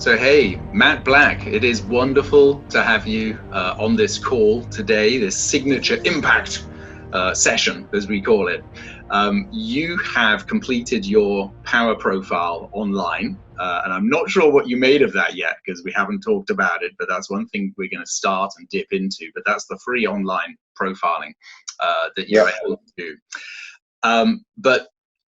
So, hey, Matt Black, it is wonderful to have you on this call today, this signature impact session, as we call it. You have completed your power profile online, and I'm not sure what you made of that yet because we haven't talked about it, but that's one thing we're going to start and dip into. But that's the free online profiling that you're able to do. But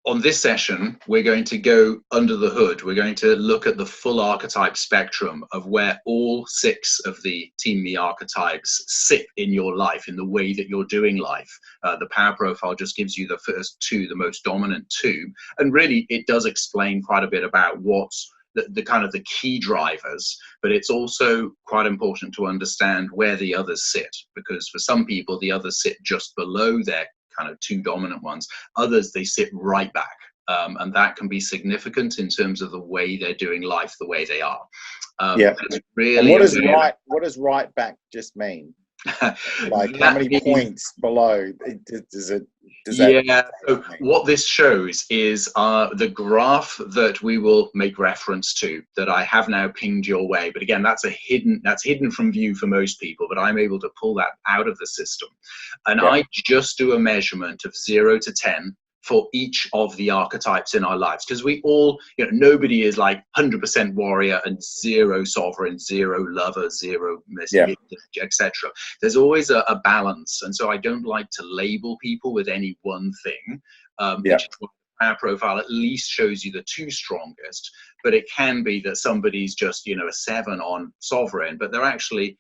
on this session, we're going to go under the hood. We're going to look at the full archetype spectrum of where all 6 of the Team Me archetypes sit in your life, in the way that you're doing life. The power profile just gives you the first 2, the most dominant 2. And really, it does explain quite a bit about what's the kind of the key drivers, but it's also quite important to understand where the others sit, because for some people, the others sit just below their kind of 2 dominant ones. Others, they sit right back, and that can be significant in terms of the way they're doing life, the way they are. Really, and what does right back just mean? Like how many points below does that? So what this shows is the graph that we will make reference to, that I have now pinged your way. But again, that's hidden from view for most people, but I'm able to pull that out of the system. And I just do a measurement of 0 to 10 for each of the archetypes in our lives, because we all, nobody is like 100% warrior and 0 sovereign, 0 lover, 0 etc. There's always a balance, and so I don't like to label people with any one thing. Power profile at least shows you the 2 strongest, but it can be that somebody's just a 7 on sovereign, but they're actually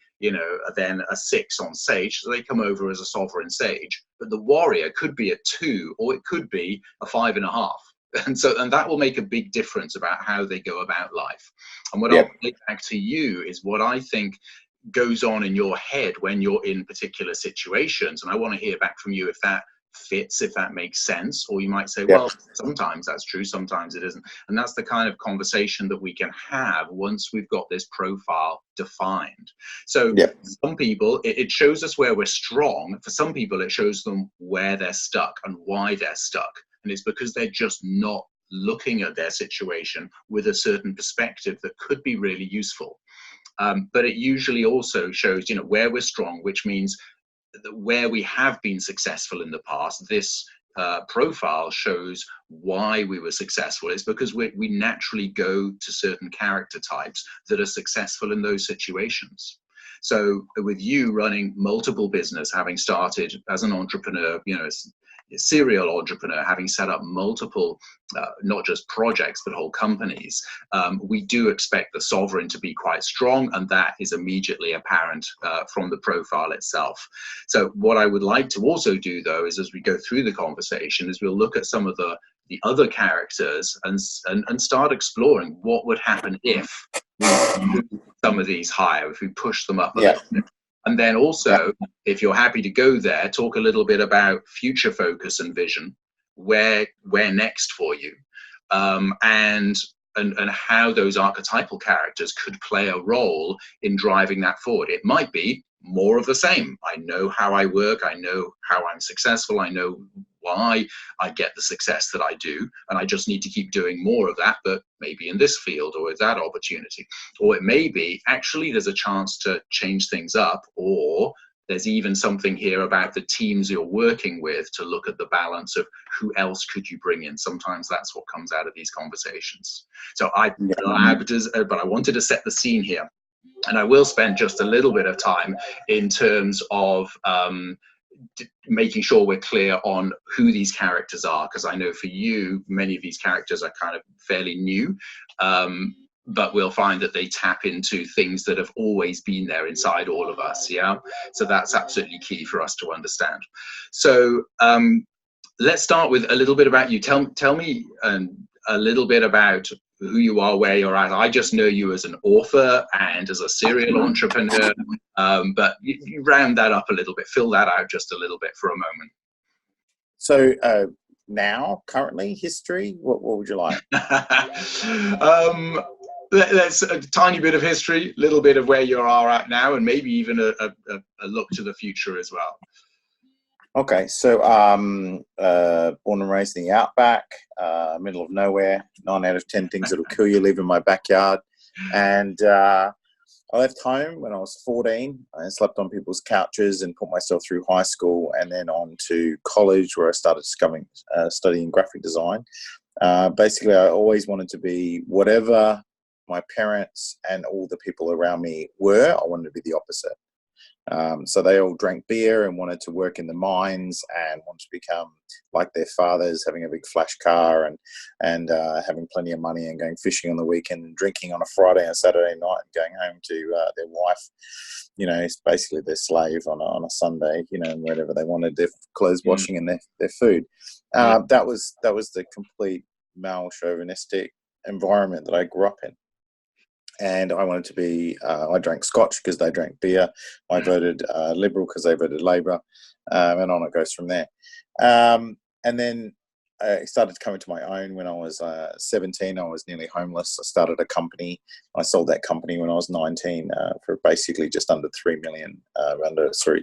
then a 6 on sage, so they come over as a sovereign sage. But the warrior could be a 2, or it could be a 5.5. And that will make a big difference about how they go about life. And what I'll take back to you is what I think goes on in your head when you're in particular situations. And I want to hear back from you if that fits, if that makes sense. Or you might say, well, sometimes that's true, sometimes it isn't. And that's the kind of conversation that we can have once we've got this profile defined. So some people, it shows us where we're strong. For some people, it shows them where they're stuck and why they're stuck. And it's because they're just not looking at their situation with a certain perspective that could be really useful. But it usually also shows, where we're strong, which means where we have been successful in the past. This profile shows why we were successful. It's because we naturally go to certain character types that are successful in those situations. So with you running multiple business, having started as an entrepreneur, a serial entrepreneur, having set up multiple, not just projects, but whole companies, we do expect the sovereign to be quite strong, and that is immediately apparent from the profile itself. So what I would like to also do, though, is as we go through the conversation, is we'll look at some of the other characters and start exploring what would happen if we move some of these higher, if we push them up a little bit. And then also, if you're happy to go there, talk a little bit about future focus and vision, where next for you, and how those archetypal characters could play a role in driving that forward. It might be more of the same. I know how I work. I know how I'm successful. I know why I get the success that I do, and I just need to keep doing more of that, but maybe in this field or with that opportunity. Or it may be actually there's a chance to change things up, or there's even something here about the teams you're working with to look at the balance of who else could you bring in. Sometimes that's what comes out of these conversations. So I blabbed, but I wanted to set the scene here. And I will spend just a little bit of time in terms of making sure we're clear on who these characters are, because I know for you, many of these characters are kind of fairly new, but we'll find that they tap into things that have always been there inside all of us. So that's absolutely key for us to understand. So let's start with a little bit about you. Tell me a little bit about who you are, where you're at. I just know you as an author and as a serial entrepreneur, but you round that up a little bit, fill that out just a little bit for a moment. So now, currently, history, what would you like? Let's a tiny bit of history, a little bit of where you are at now, and maybe even a look to the future as well. Okay, so born and raised in the outback, middle of nowhere. 9 out of 10 things that'll kill you live in my backyard. And I left home when I was 14. I slept on people's couches and put myself through high school and then on to college, where I started studying graphic design. Basically, I always wanted to be whatever my parents and all the people around me were. I wanted to be the opposite. So they all drank beer and wanted to work in the mines and wanted to become like their fathers, having a big flash car and having plenty of money and going fishing on the weekend and drinking on a Friday and Saturday night and going home to their wife. It's basically their slave on a Sunday, and wherever they wanted their clothes washing and their food. That was the complete male chauvinistic environment that I grew up in. And I wanted to be, I drank Scotch because they drank beer. I voted Liberal because they voted Labor, and on it goes from there. And then I started coming to my own when I was 17. I was nearly homeless. I started a company. I sold that company when I was 19 for basically just under 3 million,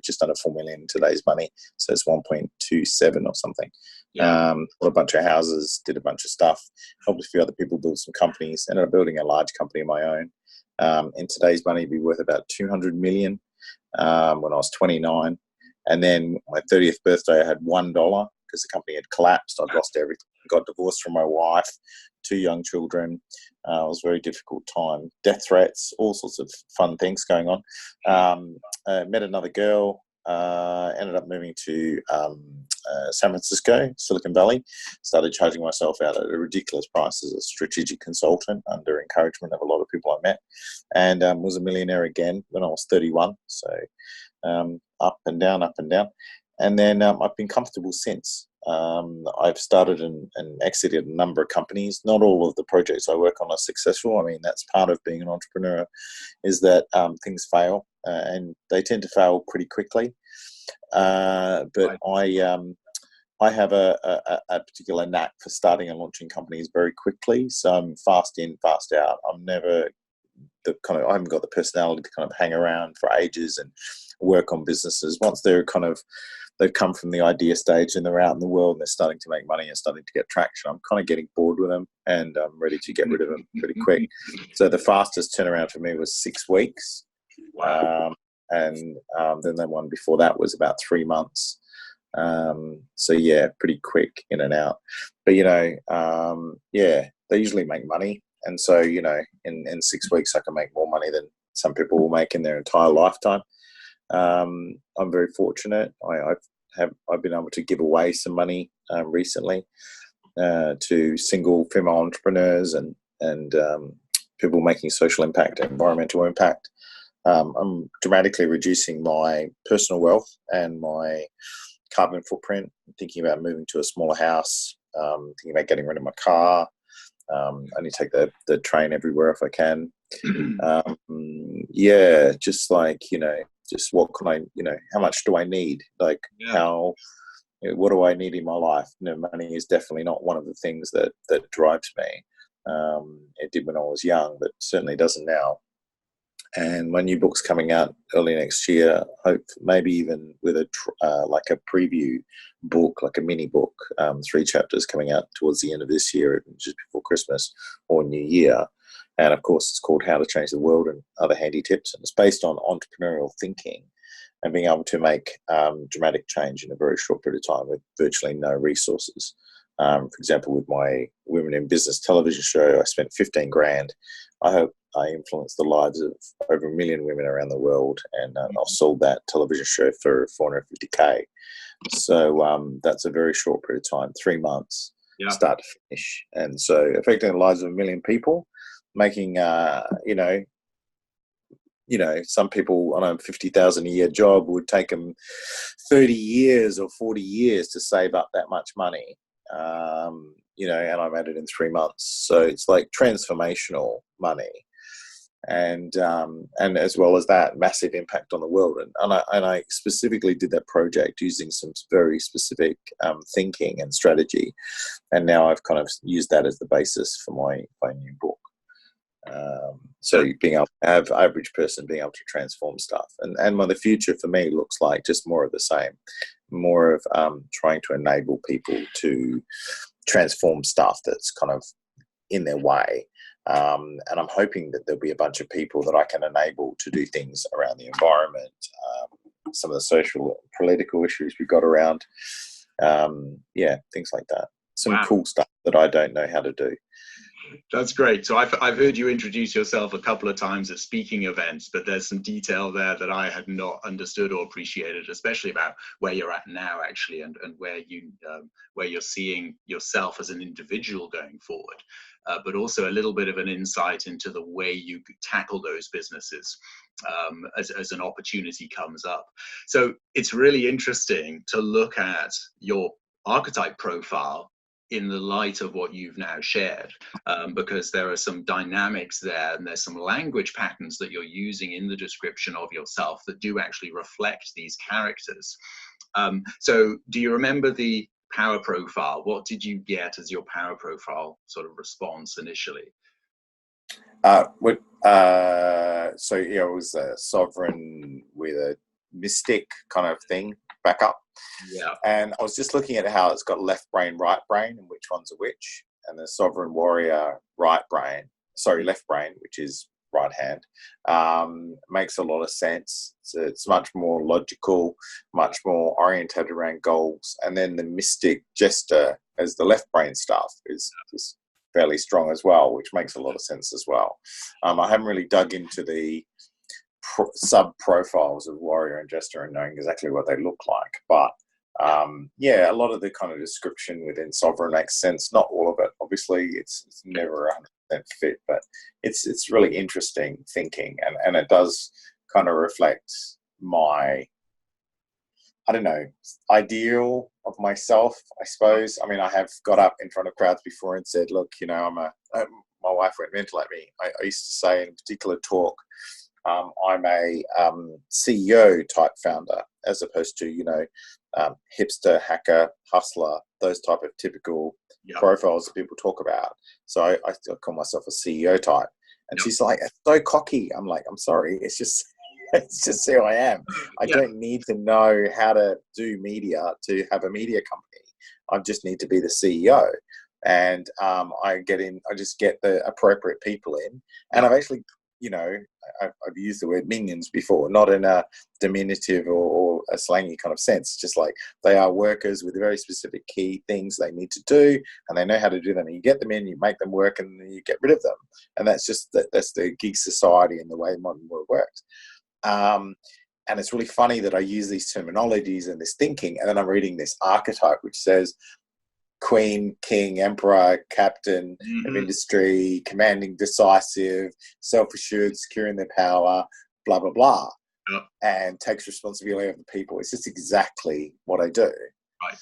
just under 4 million in today's money. So it's 1.27 or something. Bought a bunch of houses, did a bunch of stuff, helped a few other people build some companies, ended up building a large company of my own. In today's money, it'd be worth about 200 million when I was 29. And then my 30th birthday, I had $1 because the company had collapsed. I'd lost everything. Got divorced from my wife, 2 young children. It was a very difficult time. Death threats, all sorts of fun things going on. Met another girl. Ended up moving to San Francisco, Silicon Valley. Started charging myself out at a ridiculous price as a strategic consultant under encouragement of a lot of people I met, and was a millionaire again when I was 31. So up and down. And then I've been comfortable since. I've started and exited a number of companies. Not all of the projects I work on are successful. I mean, that's part of being an entrepreneur, is that things fail, and they tend to fail pretty quickly. But I have a particular knack for starting and launching companies very quickly. So I'm fast in, fast out. I'm never I haven't got the personality to kind of hang around for ages and work on businesses. Once they've come from the idea stage and they're out in the world and they're starting to make money and starting to get traction, I'm kind of getting bored with them and I'm ready to get rid of them pretty quick. So the fastest turnaround for me was 6 weeks. Wow. And then the one before that was about 3 months. So yeah, pretty quick in and out. But they usually make money. And so, in 6 weeks, I can make more money than some people will make in their entire lifetime. I'm very fortunate. I've been able to give away some money recently to single female entrepreneurs and people making social impact, environmental impact. I'm dramatically reducing my personal wealth and my carbon footprint. I'm thinking about moving to a smaller house. Thinking about getting rid of my car. Only take the train everywhere if I can. Just like, just what can I, how much do I need? Like what do I need in my life? Money is definitely not one of the things that drives me. It did when I was young, but certainly doesn't now. And my new book's coming out early next year. Hope maybe even with a preview book, like a mini book, 3 chapters coming out towards the end of this year, just before Christmas or New Year. And of course, it's called How to Change the World and Other Handy Tips. And it's based on entrepreneurial thinking and being able to make dramatic change in a very short period of time with virtually no resources. For example, with my Women in Business television show, I spent 15 grand. I hope I influenced the lives of over 1 million women around the world, and I sold that television show for $450K. So that's a very short period of time, 3 months, start to finish. And so affecting the lives of 1 million people, making, some people on a $50,000 a year job would take them 30 years or 40 years to save up that much money. And I made it in 3 months. So it's like transformational money. And as well as that, massive impact on the world. And I specifically did that project using some very specific thinking and strategy. And now I've kind of used that as the basis for my new book. So being able to have average person being able to transform stuff. And what the future for me looks like, just more of the same, more of trying to enable people to transform stuff that's kind of in their way. And I'm hoping that there'll be a bunch of people that I can enable to do things around the environment, some of the social, political issues we've got around, things like that. Some Wow. cool stuff that I don't know how to do. That's great. So I've heard you introduce yourself a couple of times at speaking events, but there's some detail there that I had not understood or appreciated, especially about where you're at now, actually, and where you're seeing yourself as an individual going forward, but also a little bit of an insight into the way you tackle those businesses as an opportunity comes up. So it's really interesting to look at your archetype profile in the light of what you've now shared, because there are some dynamics there and there's some language patterns that you're using in the description of yourself that do actually reflect these characters. So do you remember the power profile? What did you get as your power profile sort of response initially? So it was a sovereign with a mystic kind of thing back up. Yeah. And I was just looking at how it's got left brain, right brain, and which one's a which. And the sovereign warrior, left brain, which is right hand, makes a lot of sense. So it's much more logical, much more orientated around goals. And then the mystic jester as the left brain stuff is fairly strong as well, which makes a lot of sense as well. I haven't really dug into the sub-profiles of warrior and jester and knowing exactly what they look like. But a lot of the kind of description within sovereign makes sense. Not all of it, obviously. It's never 100% fit, but it's really interesting thinking, and it does kind of reflect my, I don't know, ideal of myself, I suppose. I mean, I have got up in front of crowds before and said, look, my wife went mental at me. I used to say in a particular talk, I'm a CEO type founder, as opposed to, hipster, hacker, hustler, those type of typical profiles that people talk about. So I still call myself a CEO type. And she's like, it's so cocky. I'm like, I'm sorry. It's just who I am. I don't need to know how to do media to have a media company. I just need to be the CEO. And I just get the appropriate people in. And I've actually, I've used the word minions before, not in a diminutive or a slangy kind of sense. Just like they are workers with very specific key things they need to do, and they know how to do them. And you get them in, you make them work, and then you get rid of them. And that's the gig society and the way modern world works. And it's really funny that I use these terminologies and this thinking, and then I'm reading this archetype which says queen, king, emperor, captain of industry, commanding, decisive, self-assured, securing their power, blah, blah, blah, and takes responsibility of the people. It's just exactly what I do. Right.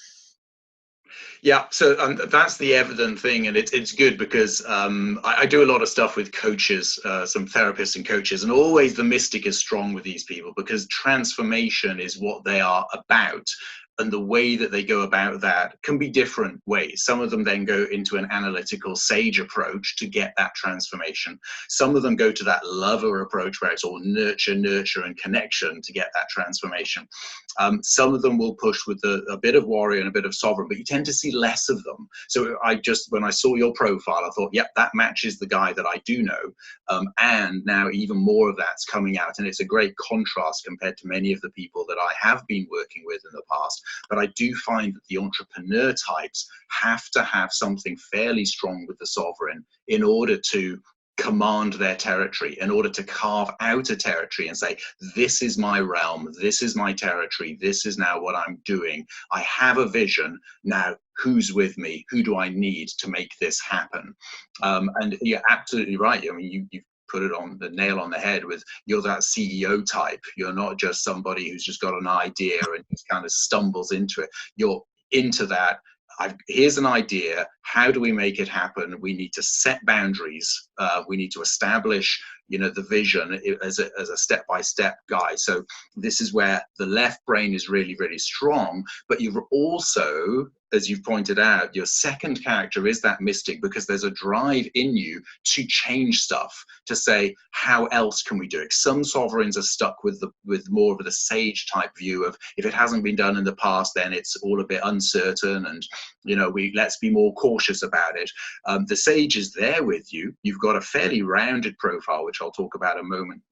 Yeah, so that's the evident thing, and it's good because I do a lot of stuff with coaches, some therapists and coaches, and always the mystic is strong with these people because transformation is what they are about. And the way that they go about that can be different ways. Some of them then go into an analytical sage approach to get that transformation. Some of them go to that lover approach where it's all nurture, and connection to get that transformation. Some of them will push with a bit of warrior and a bit of sovereign, but you tend to see less of them. So when I saw your profile, I thought, yep, that matches the guy that I do know. And now even more of that's coming out. And it's a great contrast compared to many of the people that I have been working with in the past. But I do find that the entrepreneur types have to have something fairly strong with the sovereign in order to command their territory, in order to carve out a territory and say, this is my realm, this is my territory, this is now what I'm doing. I have a vision. Now, who's with me? Who do I need to make this happen? And you're absolutely right. I mean, you've put it on the nail on the head with you're that CEO type. You're not just somebody who's just got an idea and just kind of stumbles into it. You're into that. Here's an idea. How do we make it happen? We need to set boundaries. We need to establish, the vision as a step-by-step guide. So this is where the left brain is really, really strong. But you've also, as you've pointed out, your second character is that mystic, because there's a drive in you to change stuff, to say, how else can we do it? Some sovereigns are stuck with more of the sage type view of, if it hasn't been done in the past, then it's all a bit uncertain, and let's be more cautious about it. The sage is there with you. You've got a fairly rounded profile, which I'll talk about a moment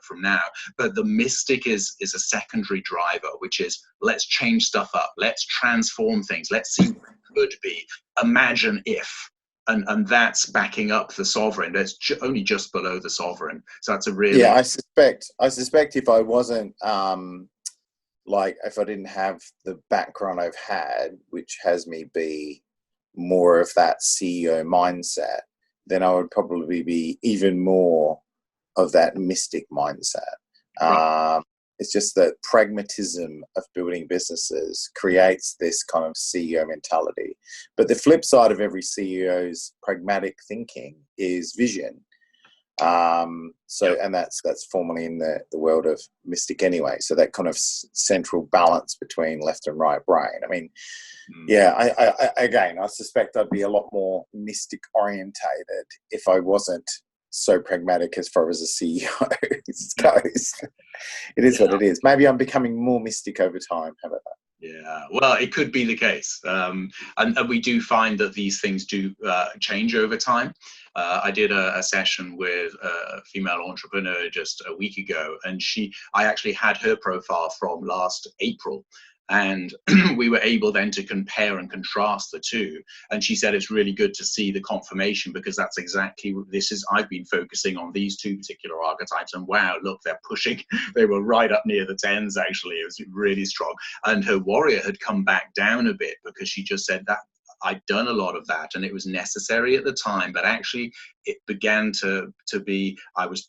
from now. But the mystic is a secondary driver, which is, let's change stuff up, let's transform things, let's see what it could be, imagine if. And that's backing up the sovereign. That's only just below the sovereign. So that's a really... Yeah, I suspect if I wasn't, if I didn't have the background I've had, which has me be more of that CEO mindset, then I would probably be even more of that mystic mindset. Right. It's just that pragmatism of building businesses creates this kind of CEO mentality. But the flip side of every CEO's pragmatic thinking is vision. And that's formally in the world of mystic anyway. So that kind of central balance between left and right brain. I mean, I suspect I'd be a lot more mystic orientated if I wasn't so pragmatic as far as a CEO goes. It is what it is. Maybe I'm becoming more mystic over time. How about that? Yeah, well, it could be the case. And we do find that these things do change over time. I did a session with a female entrepreneur just a week ago, and I actually had her profile from last April. And we were able then to compare and contrast the two. And she said it's really good to see the confirmation, because that's exactly what this is. I've been focusing on these two particular archetypes, and wow, look, they're pushing. They were right up near the 10s, actually. It was really strong. And her warrior had come back down a bit, because she just said that I'd done a lot of that and it was necessary at the time, but actually it began to be, I was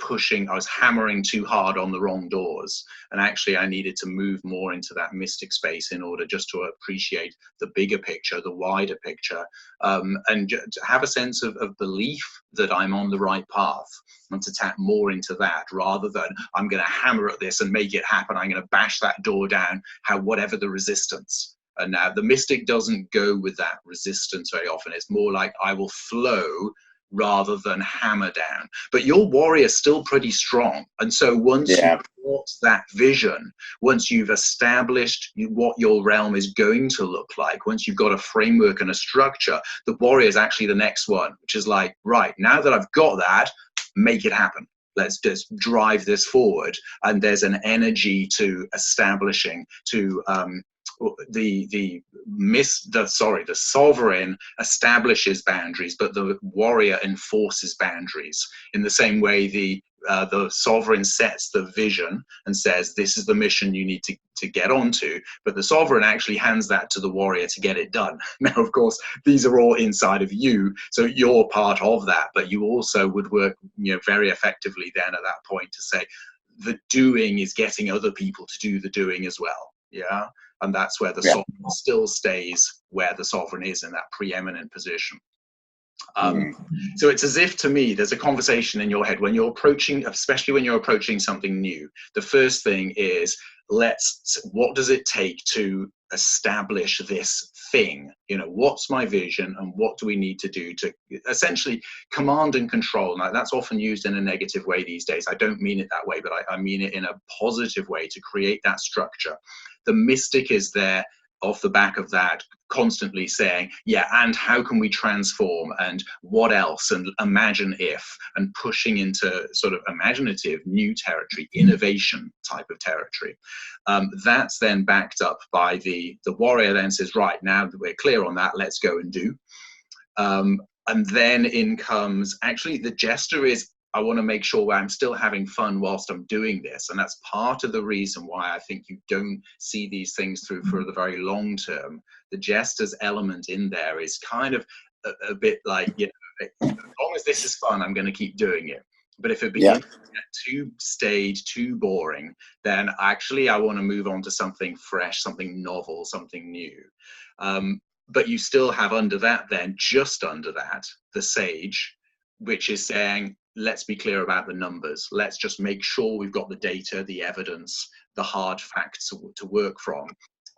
hammering too hard on the wrong doors. And actually I needed to move more into that mystic space in order just to appreciate the bigger picture, the wider picture, and to have a sense of belief that I'm on the right path, and to tap more into that, rather than I'm going to hammer at this and make it happen. I'm going to bash that door down, whatever the resistance. And now the mystic doesn't go with that resistance very often. It's more like I will flow rather than hammer down. But your warrior is still pretty strong. And so once you've got that vision, once you've established what your realm is going to look like, once you've got a framework and a structure, the warrior is actually the next one, which is like, right, now that I've got that, make it happen. Let's just drive this forward. And there's an energy to establishing, to the sovereign establishes boundaries, but the warrior enforces boundaries. In the same way, the sovereign sets the vision and says, this is the mission you need to get onto, but the sovereign actually hands that to the warrior to get it done. Now, of course, these are all inside of you, so you're part of that, but you also would work very effectively then at that point to say, the doing is getting other people to do the doing as well. Yeah. And that's where the sovereign still stays where the sovereign is, in that preeminent position. So it's as if, to me, there's a conversation in your head when you're approaching, especially when you're approaching something new. The first thing is, what does it take to establish this thing? What's my vision, and what do we need to do to essentially command and control? Now, that's often used in a negative way these days. I don't mean it that way, but I mean it in a positive way, to create that structure. The mystic is there off the back of that, constantly saying, and how can we transform, and what else, and imagine if, and pushing into sort of imaginative new territory, innovation type of territory. That's then backed up by the warrior then says, right, now that we're clear on that, let's go and do. And then in comes, actually, the jester is, I want to make sure I'm still having fun whilst I'm doing this. And that's part of the reason why I think you don't see these things through for the very long term. The jester's element in there is kind of a bit like, as long as this is fun, I'm going to keep doing it. But if it begins to get too staid, too boring, then actually I want to move on to something fresh, something novel, something new. But you still have under that, then just under that, the sage, which is saying, let's be clear about the numbers. Let's just make sure we've got the data, the evidence, the hard facts to work from.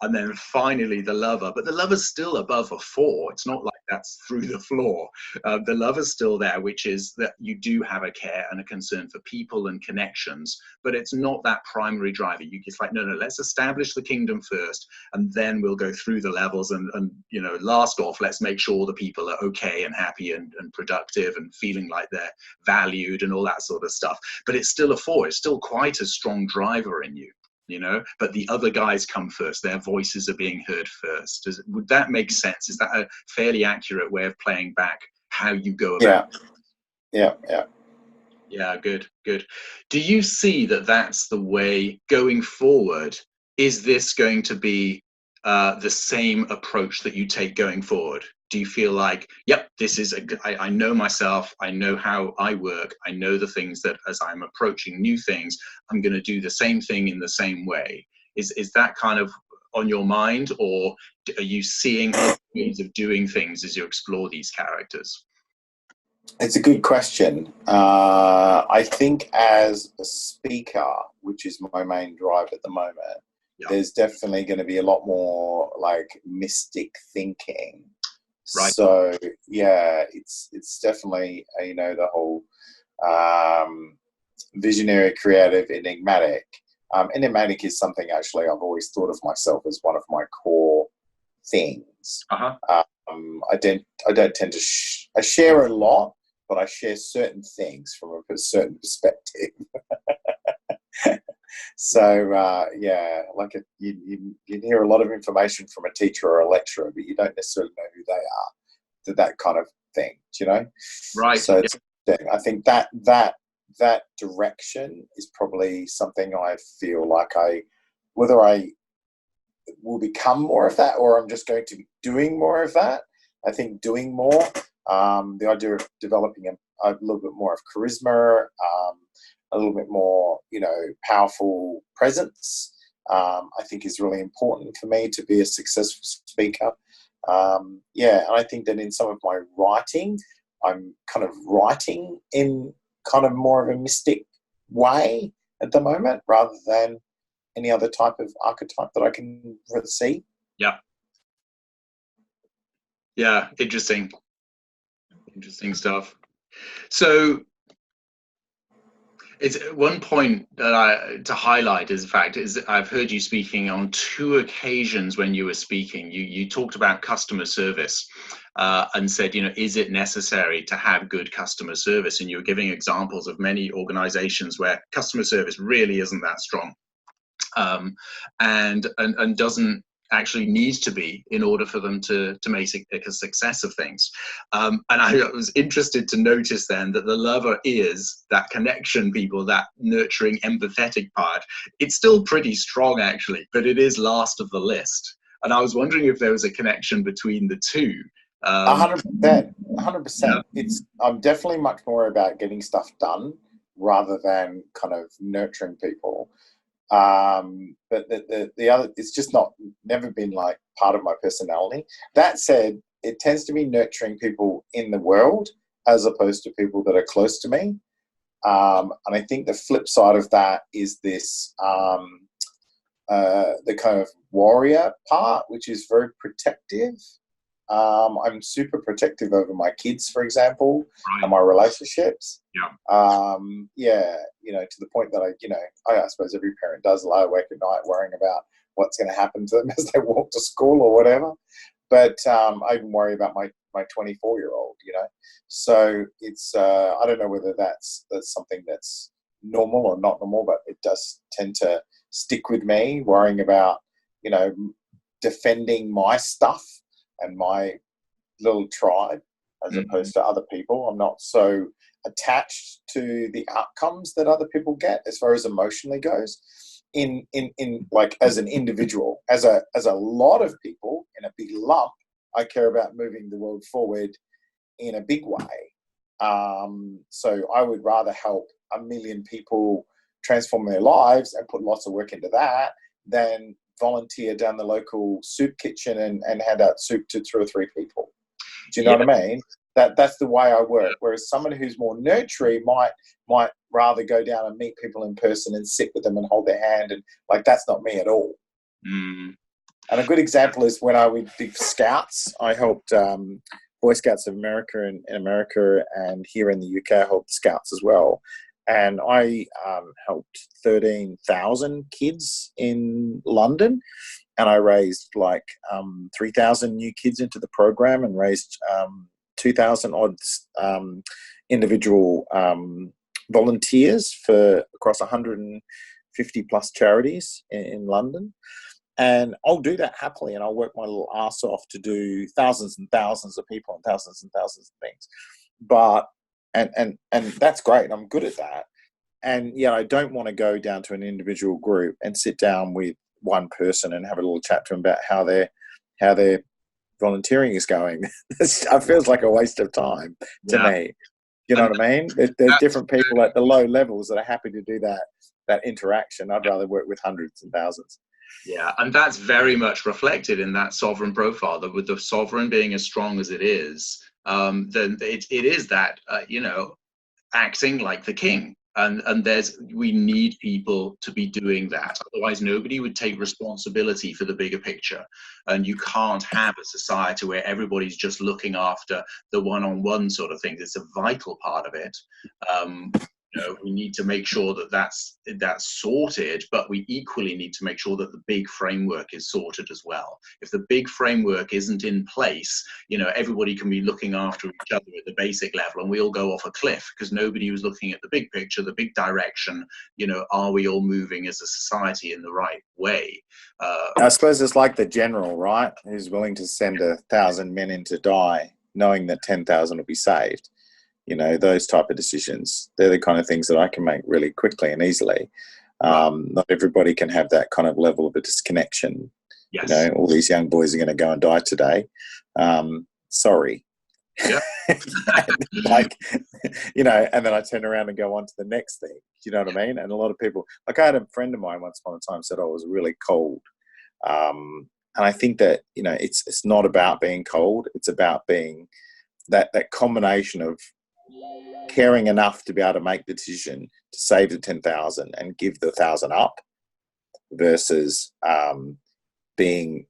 and then finally the lover. But the lover's still above a 4. It's not like that's through the floor. The lover's still there, which is that you do have a care and a concern for people and connections, but it's not that primary driver. It's like, no, let's establish the kingdom first, and then we'll go through the levels, and last off, let's make sure the people are okay and happy and productive and feeling like they're valued and all that sort of stuff. But it's still a 4. It's still quite a strong driver in you. But the other guys come first. Their voices are being heard first. Would that make sense? Is that a fairly accurate way of playing back how you go about it? Yeah, good. Do you see that that's the way going forward? Is this going to be the same approach that you take going forward? Do you feel like, yep, this is I know myself, I know how I work, I know the things that as I'm approaching new things, I'm going to do the same thing in the same way? Is that kind of on your mind, or are you seeing other ways of doing things as you explore these characters? It's a good question. I think as a speaker, which is my main drive at the moment, there's definitely going to be a lot more like mystic thinking. Right. So yeah, it's definitely the whole visionary, creative, enigmatic. Enigmatic is something actually I've always thought of myself as one of my core things. I don't tend to I share a lot, but I share certain things from a certain perspective. So like you hear a lot of information from a teacher or a lecturer, but you don't necessarily know who they are. That kind of thing, Right. So I think that direction is probably something I feel like whether I will become more of that or I'm just going to be doing more of that. I think doing more, the idea of developing a little bit more of charisma, a little bit more, powerful presence, I think is really important for me to be a successful speaker. And I think that in some of my writing, I'm kind of writing in kind of more of a mystic way at the moment, rather than any other type of archetype that I can see. Yeah, interesting stuff. So it's one point that to highlight is the fact is I've heard you speaking on 2 occasions when you were speaking. You talked about customer service and said, is it necessary to have good customer service? And you were giving examples of many organizations where customer service really isn't that strong, and doesn't actually needs to be in order for them to make a success of things. And I was interested to notice then that the lover is that connection people, that nurturing, empathetic part. It's still pretty strong actually, but it is last of the list. And I was wondering if there was a connection between the two. 100%. I'm definitely much more about getting stuff done rather than kind of nurturing people. But the other, it's just never been like part of my personality. That said, it tends to be nurturing people in the world as opposed to people that are close to me. And I think the flip side of that is this, the kind of warrior part, which is very protective. I'm super protective over my kids, for example, and my relationships. To the point that I suppose every parent does lie awake at night worrying about what's going to happen to them as they walk to school or whatever. But I even worry about my 24-year-old, So it's I don't know whether that's something that's normal or not normal, but it does tend to stick with me, worrying about defending my stuff and my little tribe as opposed to other people. I'm not so attached to the outcomes that other people get as far as emotionally goes in like as an individual. As a lot of people in a big lump, I care about moving the world forward in a big way. So I would rather help 1 million people transform their lives and put lots of work into that than volunteer down the local soup kitchen and hand out soup to 2 or 3 people. Do you know what I mean? That's the way I work. Whereas someone who's more nurturing might rather go down and meet people in person and sit with them and hold their hand, and like that's not me at all. And a good example is when I would do Scouts. I helped Boy Scouts of America in America, and here in the UK, I helped Scouts as well. And I helped 13,000 kids in London, and I raised like 3,000 new kids into the program, and raised 2,000 odd individual volunteers for across 150 plus charities in London. And I'll do that happily, and I'll work my little ass off to do thousands and thousands of people and thousands of things. But and that's great. I'm good at that. And yet I don't want to go down to an individual group and sit down with one person and have a little chat to them about how their volunteering is going. It feels like a waste of time to me. You know what I mean? There's different people at the low levels that are happy to do that interaction. I'd rather work with hundreds and thousands. Yeah, and that's very much reflected in that sovereign profile. That with the sovereign being as strong as it is, then it is that acting like the king. And we need people to be doing that. Otherwise, nobody would take responsibility for the bigger picture. And you can't have a society where everybody's just looking after the one-on-one sort of things. It's a vital part of it. We need to make sure that that's sorted, but we equally need to make sure that the big framework is sorted as well. If the big framework isn't in place, everybody can be looking after each other at the basic level, and we all go off a cliff because nobody was looking at the big picture, the big direction. Are we all moving as a society in the right way? I suppose it's like the general, right? Who's willing to send 1,000 men in to die, knowing that 10,000 will be saved. Those type of decisions, they're the kind of things that I can make really quickly and easily. Not everybody can have that kind of level of a disconnection. Yes. All these young boys are going to go and die today. Sorry. Yeah. And then I turn around and go on to the next thing. You know what I mean? And a lot of people, like I had a friend of mine once upon a time said I was really cold. And I think that, it's not about being cold. It's about being that combination of caring enough to be able to make the decision to save the 10,000 and give the 1,000 up, versus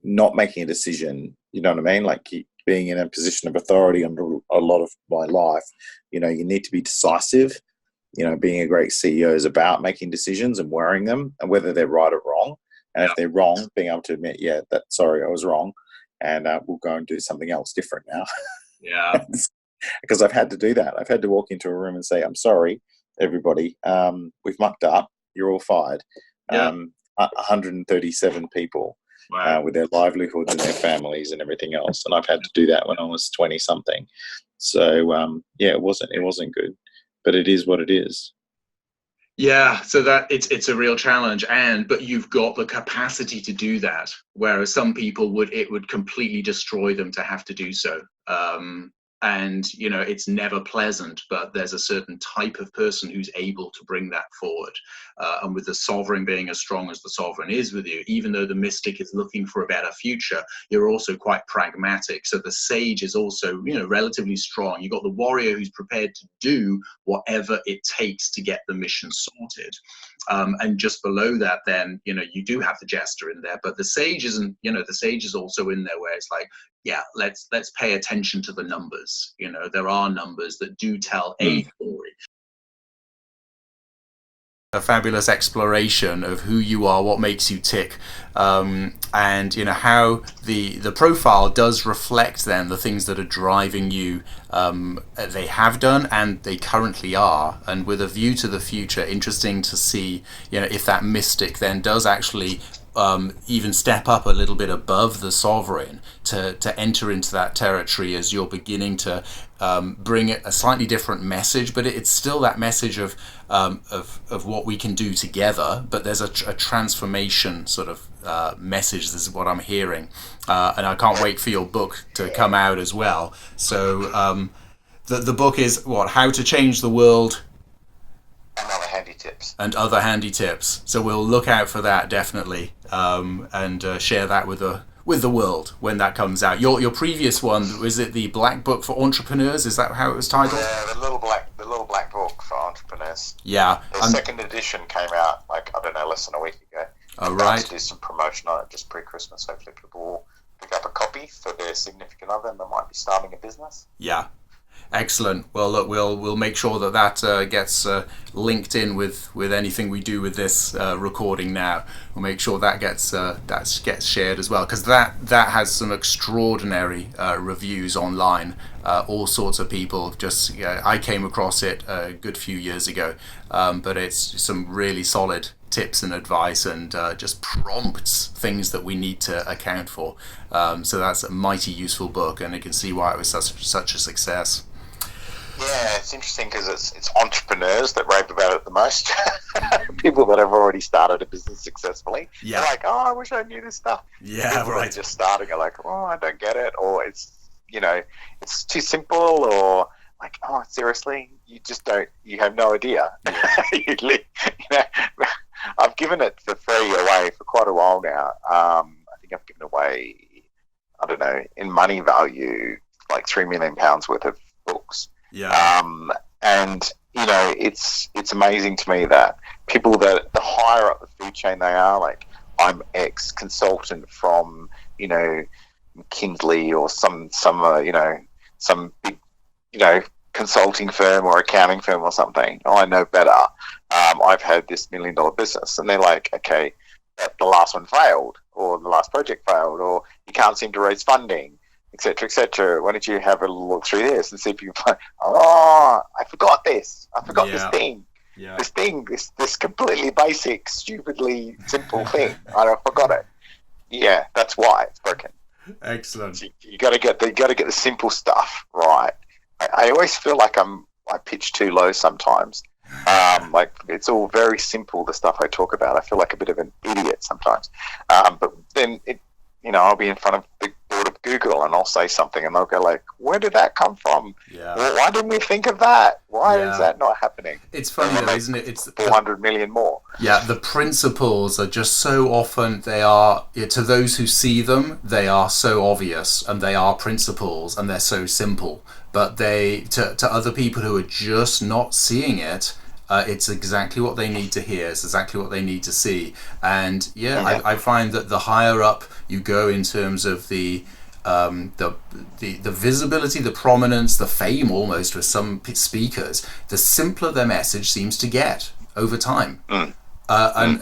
not making a decision. You know what I mean? Like being in a position of authority under a lot of my life. You need to be decisive. Being a great CEO is about making decisions and wearing them, and whether they're right or wrong. And if they're wrong, being able to admit, sorry, I was wrong, and we'll go and do something else different now. Yeah. Because I've had to do that. I've had to walk into a room and say, I'm sorry, everybody, we've mucked up. You're all fired. 137 people. Wow. With their livelihoods and their families and everything else. And I've had to do that when I was 20 something. So, it wasn't good, but it is what it is. Yeah, so that it's a real challenge, but you've got the capacity to do that, whereas some people it would completely destroy them to have to do so. And it's never pleasant, but there's a certain type of person who's able to bring that forward. And with the sovereign being as strong as the sovereign is with you, even though the mystic is looking for a better future, you're also quite pragmatic. So the sage is also, relatively strong. You've got the warrior who's prepared to do whatever it takes to get the mission sorted. And just below that, then, you do have the jester in there, but the sage isn't, the sage is also in there where it's like, let's pay attention to the numbers. There are numbers that do tell a story. A fabulous exploration of who you are, what makes you tick, and how the profile does reflect then the things that are driving you. They have done and they currently are, and with a view to the future, interesting to see if that mystic then does actually even step up a little bit above the sovereign to enter into that territory as you're beginning to bring a slightly different message, but it's still that message of what we can do together. But there's a transformation sort of message. This is what I'm hearing, and I can't wait for your book to come out as well. So the book is what? How to Change the World. And other handy tips. So we'll look out for that definitely, and share that with the world when that comes out. Your previous one, was it the Black Book for Entrepreneurs? Is that how it was titled? Yeah, the little black book for entrepreneurs. Yeah. The second edition came out less than a week ago. Oh, right. To do some promotion promotion on it just pre-Christmas. Hopefully people will pick up a copy for their significant other and they might be starting a business. Yeah. Excellent. Well, look, we'll make sure that gets linked in with anything we do with this recording now. We'll make sure that gets shared as well, because that has some extraordinary reviews online. All sorts of people. Just I came across it a good few years ago, but it's some really solid tips and advice and just prompts things that we need to account for. So that's a mighty useful book, and you can see why it was such a success. Yeah, it's interesting because it's entrepreneurs that rave about it the most. People that have already started a business successfully. Yeah. They're like, oh, I wish I knew this stuff. Yeah, people right. That are just starting are like, oh, I don't get it, or it's it's too simple, or like, oh, seriously, you have no idea. Yeah. I've given it for free away for quite a while now. I think I've given away, I don't know, in money value, like £3 million worth of books. Yeah. And it's amazing to me that people that the higher up the food chain they are, like I'm ex-consultant from McKinsey or some big consulting firm or accounting firm or something. I know better. I've had this $1 million business, and they're like, okay, the last one failed, or the last project failed, or you can't seem to raise funding, etc., etc. Why don't you have a look through this and see if you can find, I forgot this. I forgot this thing. Yeah. This completely basic, stupidly simple thing. I forgot it. Yeah, that's why it's broken. Excellent. So you got to get the simple stuff right. I always feel like I pitch too low sometimes. Like it's all very simple, the stuff I talk about. I feel like a bit of an idiot sometimes. But then I'll be in front of the board of Google and I'll say something and they'll go like, where did that come from? Yeah. Well, why didn't we think of that? Why is that not happening? It's funny though, isn't it? It's 400 million more. Yeah, the principles are just so often, they are, to those who see them, they are so obvious and they are principles and they're so simple. But to other people who are just not seeing it, it's exactly what they need to hear. It's exactly what they need to see. And I find that the higher up you go in terms of the visibility, the prominence, the fame almost with some speakers, the simpler their message seems to get over time. And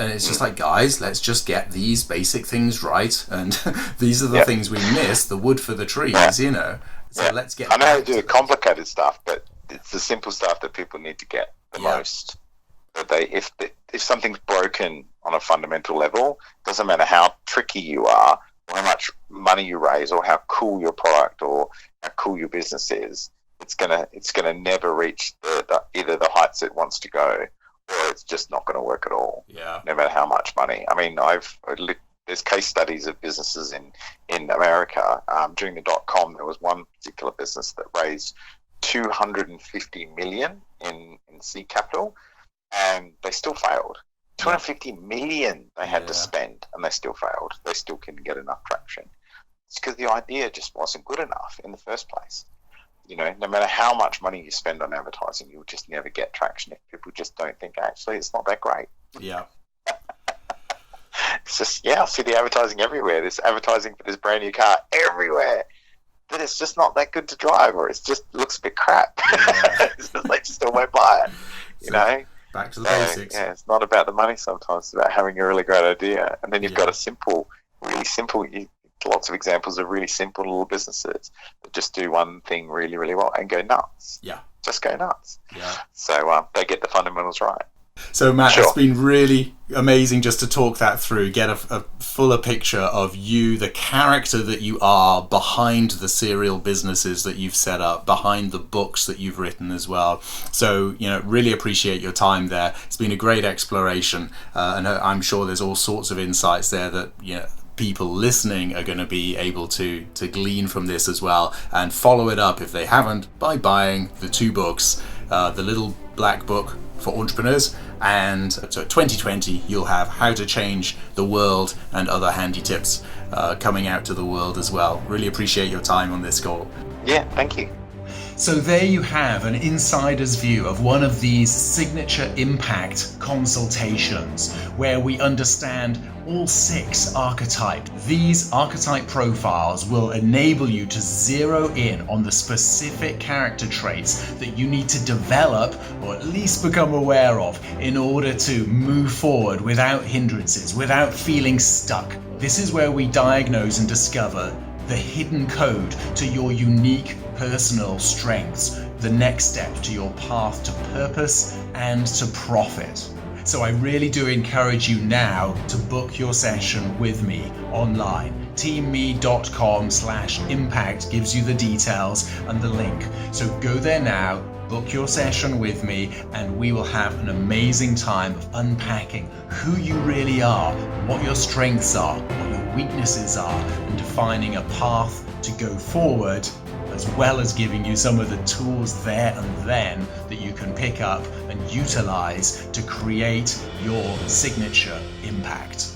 it's just like, guys, let's just get these basic things right. And these are the things we miss, the wood for the trees, So let's get. I know how to do the complicated stuff, but it's the simple stuff that people need to get the most. That if something's broken on a fundamental level, doesn't matter how tricky you are, or how much money you raise, or how cool your product or how cool your business is, it's gonna never reach either the heights it wants to go, or it's just not going to work at all. Yeah. No matter how much money. I mean, there's case studies of businesses in America. During the .com, there was one particular business that raised $250 million in seed capital, and they still failed. $250 million they had to spend, and they still failed. They still couldn't get enough traction. It's because the idea just wasn't good enough in the first place. No matter how much money you spend on advertising, you'll just never get traction if people just don't think, actually, it's not that great. Yeah. It's just, I see the advertising everywhere. There's advertising for this brand new car everywhere. But it's just not that good to drive, or it just looks a bit crap. Yeah. It's just like, still won't buy it, Back to the basics. Yeah, it's not about the money sometimes. It's about having a really great idea. And then you've got really simple, lots of examples of really simple little businesses that just do one thing really, really well and go nuts. Yeah. Just go nuts. Yeah. So they get the fundamentals right. So Matt, It's been really amazing just to talk that through, get a fuller picture of you, the character that you are behind the serial businesses that you've set up, behind the books that you've written as well. So, really appreciate your time there. It's been a great exploration, and I'm sure there's all sorts of insights there that, people listening are going to be able to glean from this as well, and follow it up if they haven't by buying the two books, the Little Black Book for Entrepreneurs, and so 2020 you'll have How to Change the World and other handy tips coming out to the world as well. Really appreciate your time on this call. Yeah, thank you. So there you have an insider's view of one of these signature impact consultations where we understand all 6 archetypes. These archetype profiles will enable you to zero in on the specific character traits that you need to develop or at least become aware of in order to move forward without hindrances, without feeling stuck. This is where we diagnose and discover the hidden code to your unique personal strengths, the next step to your path to purpose and to profit. So I really do encourage you now to book your session with me online. teamme.com/impact gives you the details and the link. So go there now, book your session with me, and we will have an amazing time of unpacking who you really are, what your strengths are, what your weaknesses are, and defining a path to go forward, as well as giving you some of the tools there and then that you can pick up and utilize to create your signature impact.